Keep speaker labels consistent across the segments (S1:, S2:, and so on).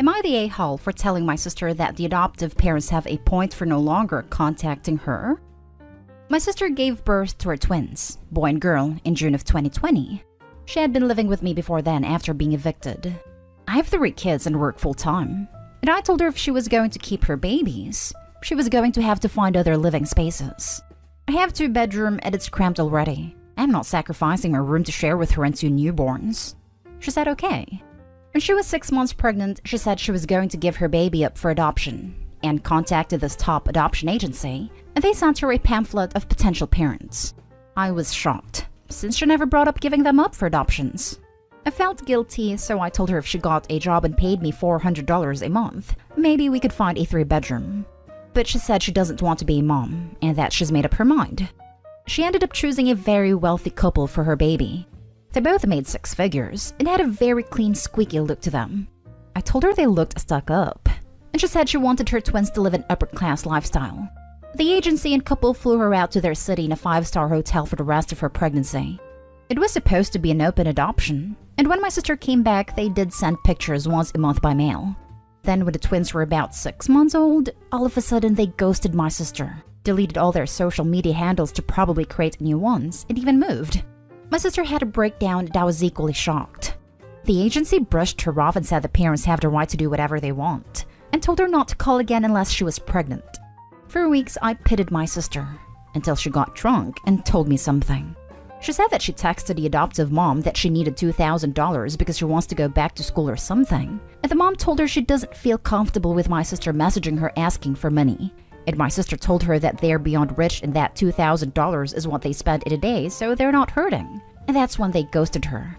S1: Am I the a-hole for telling my sister that the adoptive parents have a point for no longer contacting her? My sister gave birth to her twins, boy and girl, in June of 2020. She had been living with me before then after being evicted. I have 3 kids and work full-time, and I told her if she was going to keep her babies, she was going to have to find other living spaces. I have 2 bedrooms and it's cramped already. I'm not sacrificing my room to share with her and 2 newborns. She said okay. When she was 6 months pregnant, she said she was going to give her baby up for adoption and contacted this top adoption agency, and they sent her a pamphlet of potential parents. I was shocked, since she never brought up giving them up for adoptions. I felt guilty, so I told her if she got a job and paid me $400 a month, maybe we could find a 3-bedroom. But she said she doesn't want to be a mom, and that she's made up her mind. She ended up choosing a very wealthy couple for her baby. They both made 6 figures and had a very clean, squeaky look to them. I told her they looked stuck up, and she said she wanted her twins to live an upper-class lifestyle. The agency and couple flew her out to their city in a 5-star hotel for the rest of her pregnancy. It was supposed to be an open adoption, and when my sister came back, they did send pictures once a month by mail. Then when the twins were about 6 months old, all of a sudden they ghosted my sister, deleted all their social media handles to probably create new ones, and even moved. My sister had a breakdown and I was equally shocked. The agency brushed her off and said the parents have the right to do whatever they want, and told her not to call again unless she was pregnant. For weeks, I pitied my sister, until she got drunk and told me something. She said that she texted the adoptive mom that she needed $2,000 because she wants to go back to school or something, and the mom told her she doesn't feel comfortable with my sister messaging her asking for money. And my sister told her that they're beyond rich and that $2,000 is what they spend in a day, so they're not hurting. And that's when they ghosted her.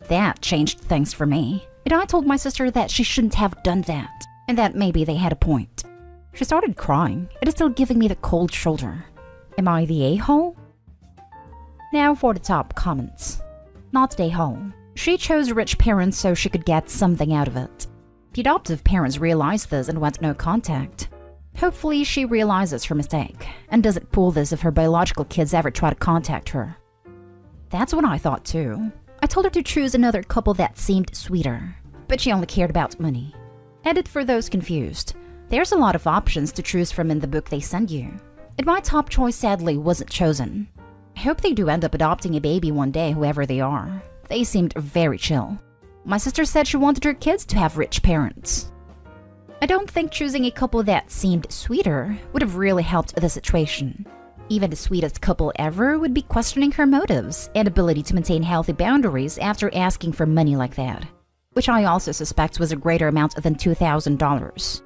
S1: That changed things for me, and I told my sister that she shouldn't have done that, and that maybe they had a point. She started crying. It is still giving me the cold shoulder. Am I the a-hole? Now for the top comments. Not the a-hole. She chose rich parents so she could get something out of it. The adoptive parents realized this and went no contact. Hopefully she realizes her mistake and doesn't pull this if her biological kids ever try to contact her. That's what I thought too. I told her to choose another couple that seemed sweeter, but she only cared about money. Edit for those confused. There's a lot of options to choose from in the book they send you, and my top choice sadly wasn't chosen. I hope they do end up adopting a baby one day, whoever they are. They seemed very chill. My sister said she wanted her kids to have rich parents. I don't think choosing a couple that seemed sweeter would have really helped the situation. Even the sweetest couple ever would be questioning her motives and ability to maintain healthy boundaries after asking for money like that, which I also suspect was a greater amount than $2,000.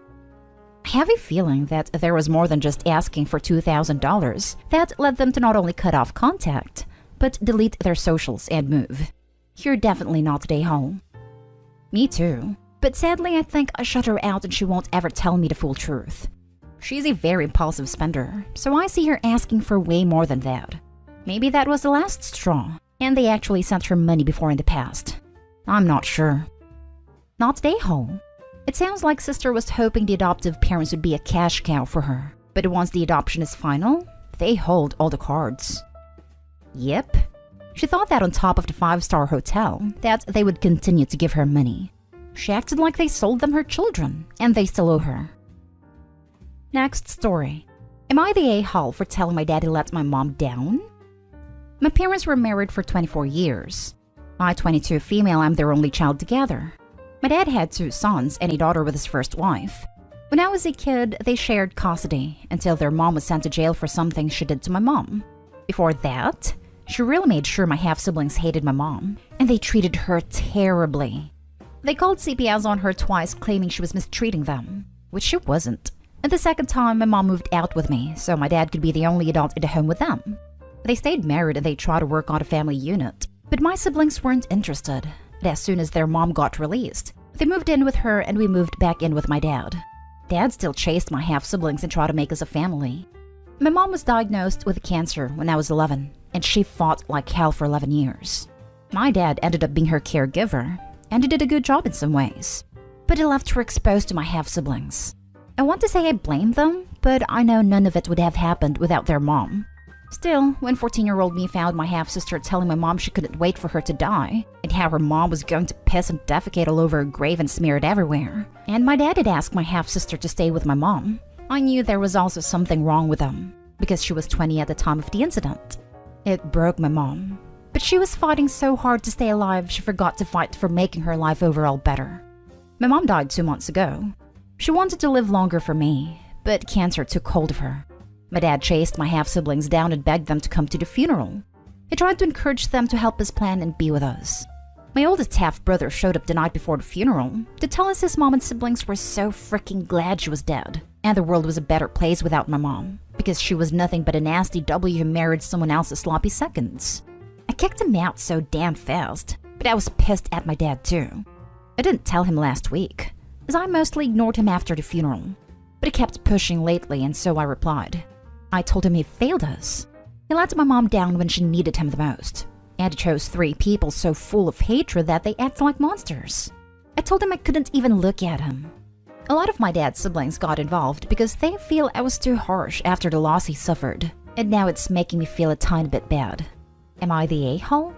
S1: I have a feeling that there was more than just asking for $2,000 that led them to not only cut off contact, but delete their socials and move. You're definitely not a hole. Me too, but sadly I think I shut her out and she won't ever tell me the full truth. She's a very impulsive spender, so I see her asking for way more than that. Maybe that was the last straw, and they actually sent her money before in the past. I'm not sure. Not a hole. It sounds like sister was hoping the adoptive parents would be a cash cow for her, but once the adoption is final, they hold all the cards. Yep. She thought that on top of the 5-star hotel, that they would continue to give her money. She acted like they sold them her children, and they still owe her. Next story. Am I the a-hole for telling my daddy let my mom down? My parents were married for 24 years. I, 22 female, am their only child together. My dad had 2 sons and a daughter with his first wife. When I was a kid, they shared custody until their mom was sent to jail for something she did to my mom. Before that, she really made sure my half-siblings hated my mom, and they treated her terribly. They called CPS on her twice, claiming she was mistreating them, which she wasn't. And the second time, my mom moved out with me, so my dad could be the only adult in the home with them. They stayed married and they tried to work on a family unit, but my siblings weren't interested. And as soon as their mom got released, they moved in with her and we moved back in with my dad. Dad still chased my half-siblings and tried to make us a family. My mom was diagnosed with cancer when I was 11, and she fought like hell for 11 years. My dad ended up being her caregiver, and he did a good job in some ways, but he left her exposed to my half-siblings. I want to say I blame them, but I know none of it would have happened without their mom. Still, when 14-year-old me found my half-sister telling my mom she couldn't wait for her to die, and how her mom was going to piss and defecate all over her grave and smear it everywhere, and my dad had asked my half-sister to stay with my mom, I knew there was also something wrong with them, because she was 20 at the time of the incident. It broke my mom. But she was fighting so hard to stay alive, she forgot to fight for making her life overall better. My mom died 2 months ago. She wanted to live longer for me, but cancer took hold of her. My dad chased my half-siblings down and begged them to come to the funeral. He tried to encourage them to help us plan and be with us. My oldest half-brother showed up the night before the funeral to tell us his mom and siblings were so freaking glad she was dead, and the world was a better place without my mom, because she was nothing but a nasty W who married someone else's sloppy seconds. I kicked him out so damn fast, but I was pissed at my dad too. I didn't tell him last week, as I mostly ignored him after the funeral, but he kept pushing lately, and so I replied. I told him he failed us. He let my mom down when she needed him the most, and he chose 3 people so full of hatred that they act like monsters. I told him I couldn't even look at him. A lot of my dad's siblings got involved because they feel I was too harsh after the loss he suffered, and now it's making me feel a tiny bit bad. Am I the a-hole?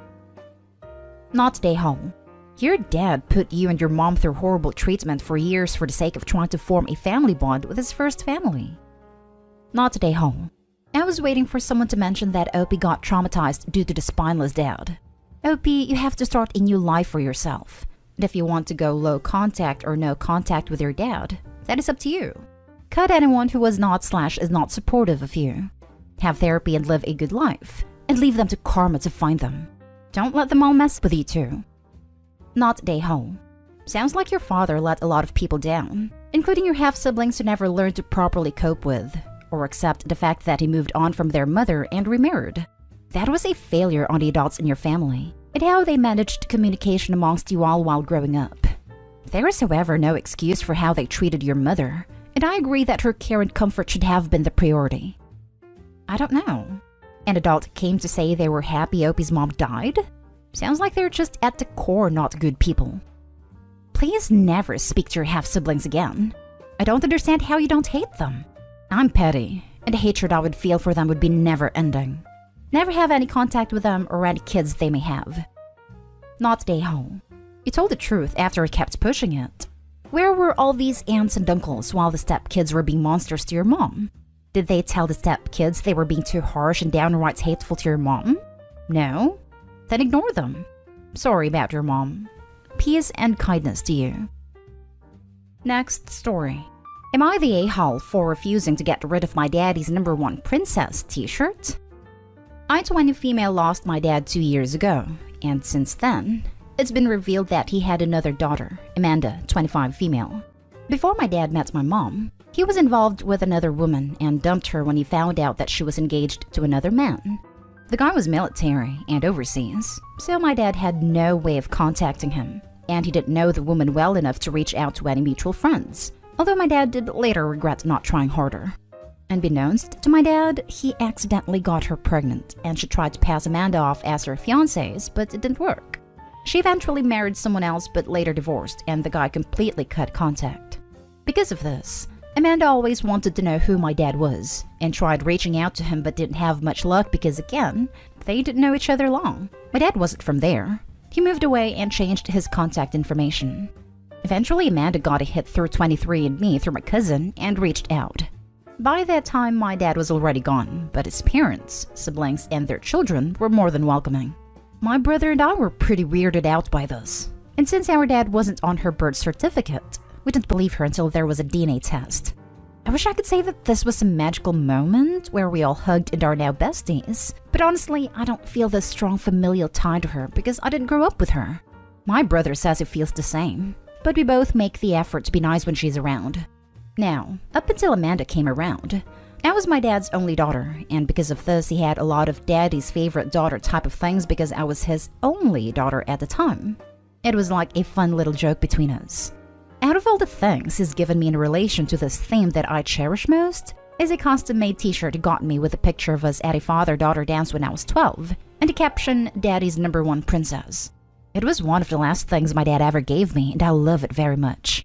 S1: Not the a-hole. Your dad put you and your mom through horrible treatment for years for the sake of trying to form a family bond with his first family. Not the a-hole. I was waiting for someone to mention that Opie got traumatized due to the spineless dad. Opie, you have to start a new life for yourself. And if you want to go low contact or no contact with your dad, that is up to you. Cut anyone who was not/is not supportive of you. Have therapy and live a good life, and leave them to karma to find them. Don't let them all mess with you too. Not the a-hole. Sounds like your father let a lot of people down, including your half-siblings who never learned to properly cope with or accept the fact that he moved on from their mother and remarried. That was a failure on the adults in your family, and how they managed communication amongst you all while growing up. There is, however, no excuse for how they treated your mother, and I agree that her care and comfort should have been the priority. I don't know. An adult came to say they were happy Opie's mom died? Sounds like they're just at the core not good people. Please never speak to your half-siblings again. I don't understand how you don't hate them. I'm petty, and the hatred I would feel for them would be never-ending. Never have any contact with them or any kids they may have. Not the a-hole. You told the truth after I kept pushing it. Where were all these aunts and uncles while the stepkids were being monsters to your mom? Did they tell the stepkids they were being too harsh and downright hateful to your mom? No? Then ignore them. Sorry about your mom. Peace and kindness to you. Next story. Am I the a-hole for refusing to get rid of my daddy's #1 princess t-shirt? I, 20 female, lost my dad 2 years ago, and since then, it's been revealed that he had another daughter, Amanda, 25 female. Before my dad met my mom, he was involved with another woman and dumped her when he found out that she was engaged to another man. The guy was military and overseas, so my dad had no way of contacting him, and he didn't know the woman well enough to reach out to any mutual friends, although my dad did later regret not trying harder. Unbeknownst to my dad, he accidentally got her pregnant, and she tried to pass Amanda off as her fiancée, but it didn't work. She eventually married someone else but later divorced, and the guy completely cut contact. Because of this, Amanda always wanted to know who my dad was, and tried reaching out to him but didn't have much luck because, again, they didn't know each other long. My dad wasn't from there. He moved away and changed his contact information. Eventually, Amanda got a hit through 23andMe through my cousin and reached out. By that time, my dad was already gone, but his parents, siblings, and their children were more than welcoming. My brother and I were pretty weirded out by this, and since our dad wasn't on her birth certificate, we didn't believe her until there was a DNA test. I wish I could say that this was a magical moment where we all hugged and are now besties, but honestly, I don't feel this strong familial tie to her because I didn't grow up with her. My brother says he feels the same, but we both make the effort to be nice when she's around. Now, up until Amanda came around, I was my dad's only daughter, and because of this, he had a lot of daddy's favorite daughter type of things because I was his only daughter at the time. It was like a fun little joke between us. Out of all the things he's given me in relation to this theme that I cherish most, is a custom-made t-shirt he got me with a picture of us at a father-daughter dance when I was 12, and a caption, Daddy's #1 princess. It was one of the last things my dad ever gave me, and I love it very much.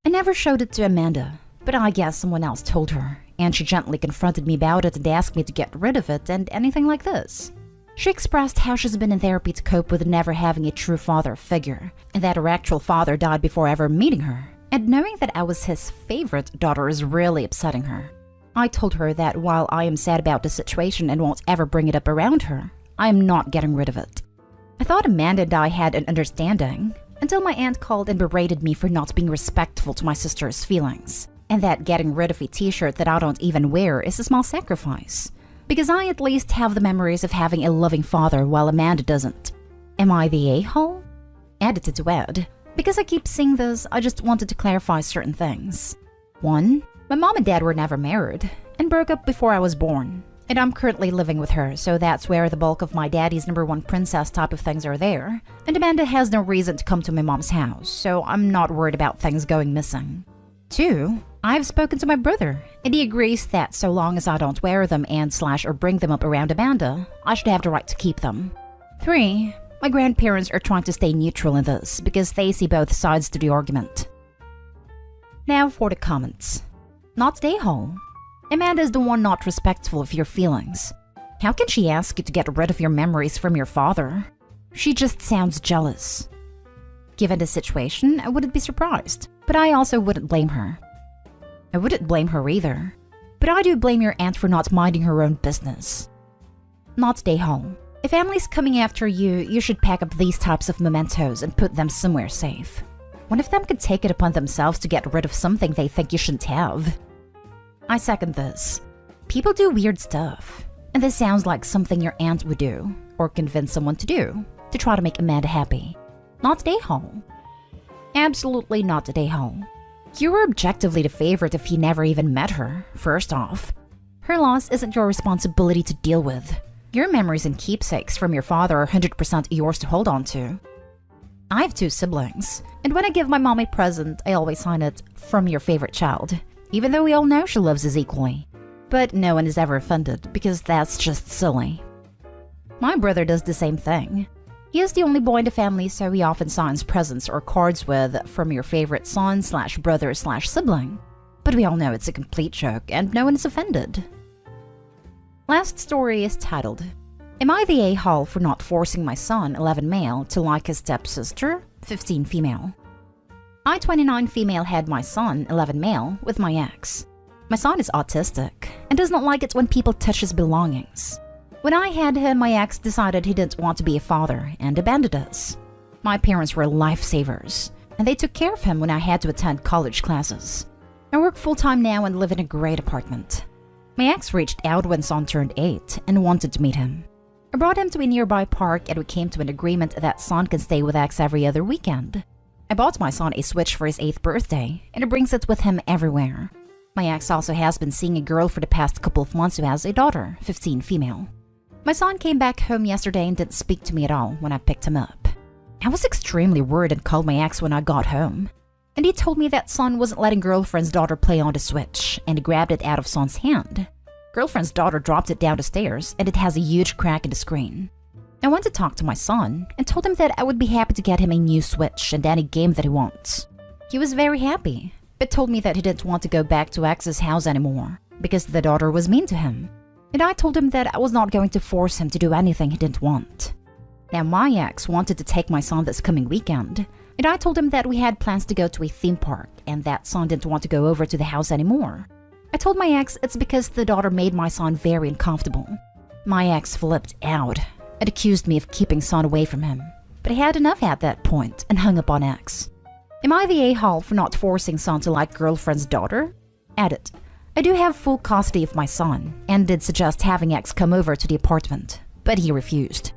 S1: I never showed it to Amanda, but I guess someone else told her, and she gently confronted me about it and asked me to get rid of it and anything like this. She expressed how she's been in therapy to cope with never having a true father figure, and that her actual father died before ever meeting her, and knowing that I was his favorite daughter is really upsetting her. I told her that while I am sad about the situation and won't ever bring it up around her, I am not getting rid of it. I thought Amanda and I had an understanding, until my aunt called and berated me for not being respectful to my sister's feelings, and that getting rid of a t-shirt that I don't even wear is a small sacrifice, because I at least have the memories of having a loving father while Amanda doesn't. Am I the a-hole? Edited to add, because I keep seeing this, I just wanted to clarify certain things. 1. My mom and dad were never married, and broke up before I was born, and I'm currently living with her, so that's where the bulk of my daddy's number one princess type of things are there, and Amanda has no reason to come to my mom's house, so I'm not worried about things going missing. 2. I've spoken to my brother, and he agrees that so long as I don't wear them or bring them up around Amanda, I should have the right to keep them. 3. My grandparents are trying to stay neutral in this because they see both sides to the argument. Now for the comments. Not the a-hole. Amanda is the one not respectful of your feelings. How can she ask you to get rid of your memories from your father? She just sounds jealous. Given the situation, I wouldn't be surprised, but I also wouldn't blame her. I wouldn't blame her either, but I do blame your aunt for not minding her own business. Not the a-hole. If family's coming after you, you should pack up these types of mementos and put them somewhere safe. One of them could take it upon themselves to get rid of something they think you shouldn't have. I second this. People do weird stuff, and this sounds like something your aunt would do, or convince someone to do, to try to make Amanda happy. Not the a-hole. Absolutely not the a-hole. You were objectively the favorite if he never even met her, first off. Her loss isn't your responsibility to deal with. Your memories and keepsakes from your father are 100% yours to hold on to. I have 2 siblings, and when I give my mom a present, I always sign it, "From your favorite child," even though we all know she loves us equally. But no one is ever offended, because that's just silly. My brother does the same thing. He is the only boy in the family, so he often signs presents or cards with "From your favorite son/brother/sibling." But we all know it's a complete joke, and no one is offended. Last story is titled, Am I the a-hole for not forcing my son, 11 male, to like his stepsister, 15 female? I, 29 female, had my son, 11 male, with my ex. My son is autistic and does not like it when people touch his belongings. When I had him, my ex decided he didn't want to be a father and abandoned us. My parents were lifesavers, and they took care of him when I had to attend college classes. I work full-time now and live in a great apartment. My ex reached out when son turned 8 and wanted to meet him. I brought him to a nearby park and we came to an agreement that son can stay with ex every other weekend. I bought my son a Switch for his 8th birthday, and he brings it with him everywhere. My ex also has been seeing a girl for the past couple of months who has a daughter, 15 female. My son came back home yesterday and didn't speak to me at all when I picked him up. I was extremely worried and called my ex when I got home. And he told me that son wasn't letting girlfriend's daughter play on the Switch, and he grabbed it out of son's hand. Girlfriend's daughter dropped it down the stairs, and it has a huge crack in the screen. I went to talk to my son and told him that I would be happy to get him a new Switch and any game that he wants. He was very happy, but told me that he didn't want to go back to ex's house anymore because the daughter was mean to him. And I told him that I was not going to force him to do anything he didn't want. Now my ex wanted to take my son this coming weekend, and I told him that we had plans to go to a theme park and that son didn't want to go over to the house anymore. I told my ex it's because the daughter made my son very uncomfortable. My ex flipped out and accused me of keeping son away from him, but I had enough at that point and hung up on ex. Am I the a-hole for not forcing son to like girlfriend's daughter? Edit. I do have full custody of my son and did suggest having ex come over to the apartment, but he refused.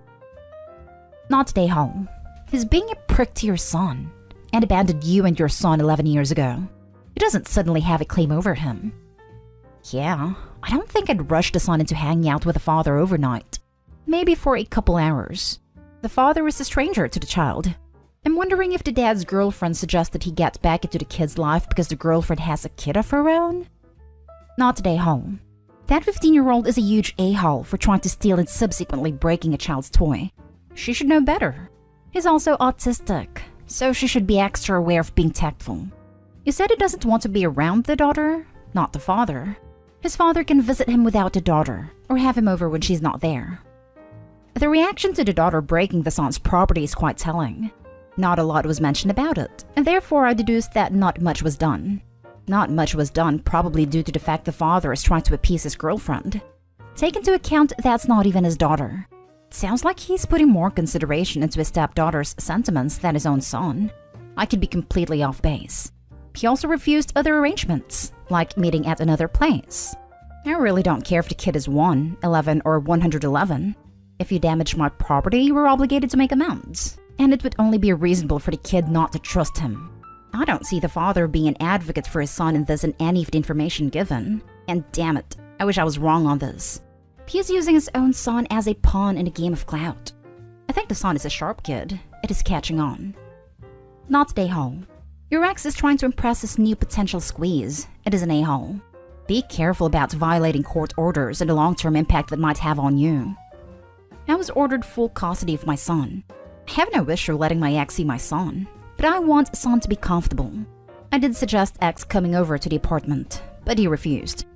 S1: Not the a-hole. He's being a prick to your son and abandoned you and your son 11 years ago. He doesn't suddenly have a claim over him. Yeah, I don't think I'd rush the son into hanging out with the father overnight. Maybe for a couple hours. The father is a stranger to the child. I'm wondering if the dad's girlfriend suggested he gets back into the kid's life because the girlfriend has a kid of her own? Not the a-hole. That 15-year-old is a huge a-hole for trying to steal and subsequently breaking a child's toy. She should know better. He's also autistic, so she should be extra aware of being tactful. You said he doesn't want to be around the daughter, not the father. His father can visit him without the daughter, or have him over when she's not there. The reaction to the daughter breaking the son's property is quite telling. Not a lot was mentioned about it, and therefore I deduced that not much was done. Not much was done probably due to the fact the father is trying to appease his girlfriend. Take into account that's not even his daughter. It sounds like he's putting more consideration into his stepdaughter's sentiments than his own son. I could be completely off base. He also refused other arrangements, like meeting at another place. I really don't care if the kid is 1, 11, or 111. If you damage my property, you are obligated to make amends. And it would only be reasonable for the kid not to trust him. I don't see the father being an advocate for his son in this in any of the information given. And damn it, I wish I was wrong on this. He is using his own son as a pawn in a game of clout. I think the son is a sharp kid. It is catching on. Not the a-hole. Your ex is trying to impress his new potential squeeze. It is an a-hole. Be careful about violating court orders and the long-term impact that might have on you. I was ordered full custody of my son. I have no wish for letting my ex see my son, but I want son to be comfortable. I did suggest ex coming over to the apartment, but he refused.